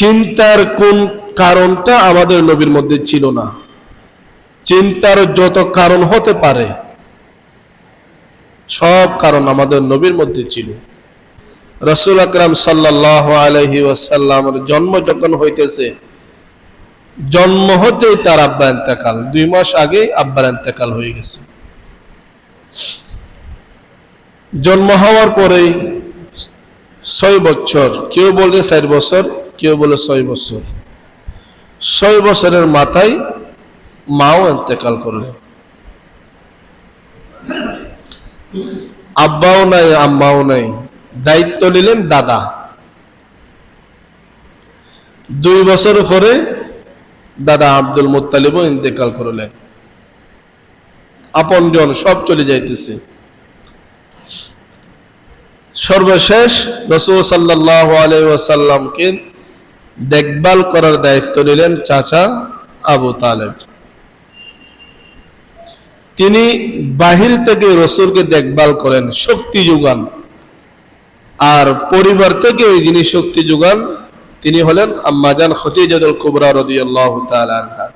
চিন্তার কোন কারণটা আমাদের নবীর মধ্যে ছিল না। চিন্তার যত কারণ হতে পারে সব কারণ আমাদের নবীর মধ্যে ছিল। রাসূল আকরাম সাল্লাল্লাহু আলাইহি ওয়াসাল্লামের জন্ম যখন হইতেছে, জন্ম হতেই তার আব্বা ইন্তেকাল, 2 মাস আগেই আব্বার ইন্তেকাল হয়ে গেছে। জন্ম হওয়ার পরেই 6 বছর, কেউ বলে 4 বছর, কেউ বলে 6 বছর, 6 বছরের মাথায় মাও ইন্তেকাল করলেন। আব্বাও নাই, আম্মাও নাই, দায়িত্ব নিলেন দাদা। 2 বছর পরে দাদা আব্দুল মুত্তালিবও ইন্তেকাল করলেন। আপনজন সব চলে যাইতেছে। সর্বশেষ রাসূল সাল্লাল্লাহু আলাইহি ওয়াসাল্লামকে দেখভাল করার দায়িত্ব নিলেন চাচা আবু তালেব। তিনি বাহির থেকে রাসূলকে দেখভাল করেন, শক্তি যোগান। আর পরিবার থেকে যিনি শক্তি যোগান তিনি হলেন আম্মা জান খাদিজাতুল কুবরা রাদিয়াল্লাহু তাআলা আনহা।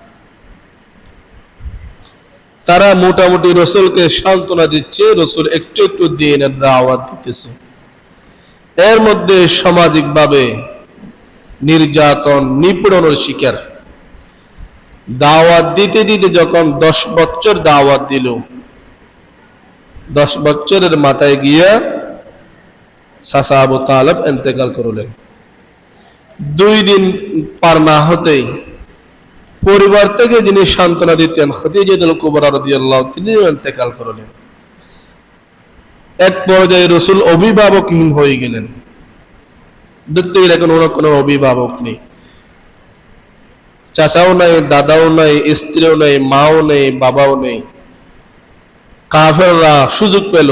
তারা মোটামুটি রাসূলকে সান্ত্বনা দিচ্ছে, রাসূল একটু একটু দ্বীনের দাওয়াত দিতেছে। এর মধ্যে সামাজিকভাবে নির্যাতন, নিপীড়নের শিকার। দাওয়াত দিতে দিতে যখন 10 বছর দাওয়াত দিল, 10 বছরের মাথায় গিয়া চাচা আবু তালেব ইন্তেকাল করলেন। 2 দিন পার না হতেই পরিবার থেকে যিনি সান্ত্বনা দিতেন খাদিজাতুল কুবরা রাদিয়াল্লাহু তিনিও ইন্তেকাল করলেন। এক পর্যায়ে রাসূল অভিভাবকহীন হয়ে গেলেন। দেখতে গেলে এখন ওনার কোনো অভিভাবক নেই, চাচাও নাই, দাদাও নাই, স্ত্রীও নাই, মাও নেই, বাবাও নেই। কাফেররা সুযোগ পেল,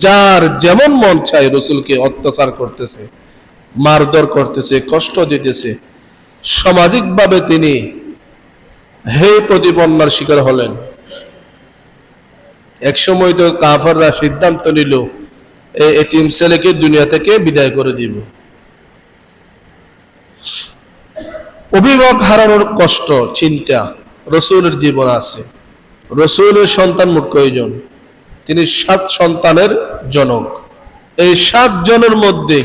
যার যেমন মন চায় রাসূলকে অত্যাচার করতেছে, মারধর করতেছে, কষ্ট দিতেছে। সামাজিকভাবে তিনি হে প্রতিপন্নার শিকার হলেন। একসময় তো কাফেররা সিদ্ধান্ত নিল এই এতিম ছেলেকে দুনিয়া থেকে বিদায় করে দিব। অভিভাবক হারানোর কষ্ট, চিন্তা রাসূলের জীবন আছে। রাসূলের সন্তান মোট কয়জন? তিনি 7 সন্তানের জনক। এই 7 জনের মধ্যে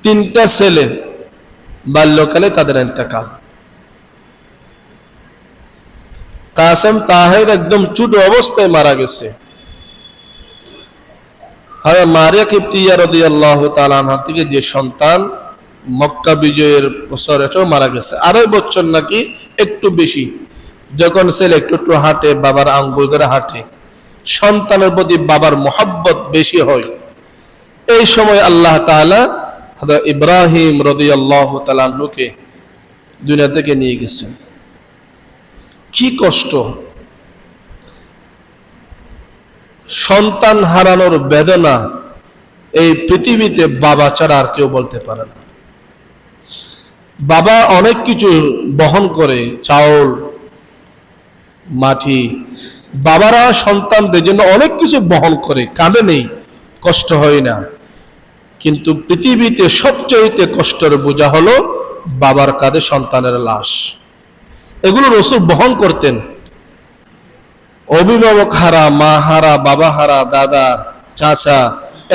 3টা ছেলে বাল্যকালে তাদের ইন্তেকাল। কাসেম তাহের একদম ছোট অবস্থায় মারা গেছে। আর মারিয়া কিবতিয়া রাদিয়াল্লাহু তাআলা আনহা থেকে যে সন্তান মক্কা বিজয়ের বছর, এটাও মারা গেছে। 2.5 বছর নাকি একটু বেশি, যখন ছেলে একটু একটু হাঁটে, বাবার আঙ্গুল ধরে হাঁটে, সন্তানের প্রতি বাবার মহব্বত বেশি হয়। এই সময় আল্লাহ তাআলা হযরত ইব্রাহিম রাদিয়াল্লাহু তাআলা আনহুকে দুনিয়া থেকে নিয়ে গেছেন। কি কষ্ট! সন্তান হারানোর বেদনা এই পৃথিবীতে বাবা ছাড়া আর কেউ বলতে পারে না। বাবা অনেক কিছু বহন করে, চাউল, মাটি। বাবারা সন্তানদের জন্য অনেক কিছু বহন করে, কাঁদে নেই, কষ্ট হয় না। কিন্তু পৃথিবীতে সবচেয়ে কষ্টের বোঝা হলো বাবার কাঁধে সন্তানের লাশ। এগুলো রাসূল বহন করতেন। অভিভাবক হারা, মা হারা, বাবা হারা, দাদা, চাচা,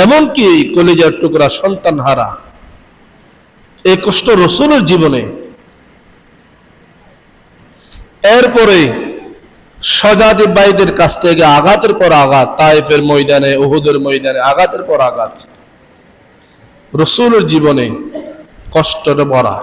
এমনকি কলিজার টুকরা সন্তান হারা, এই কষ্ট রাসূলের জীবনে। এরপরে সজাতি বাইদের কাছ থেকে আঘাতের পর আঘাত, তায়েফের ময়দানে, উহুদের ময়দানে আঘাতের পর আঘাত। রাসূলের জীবনে কষ্টের ভরা।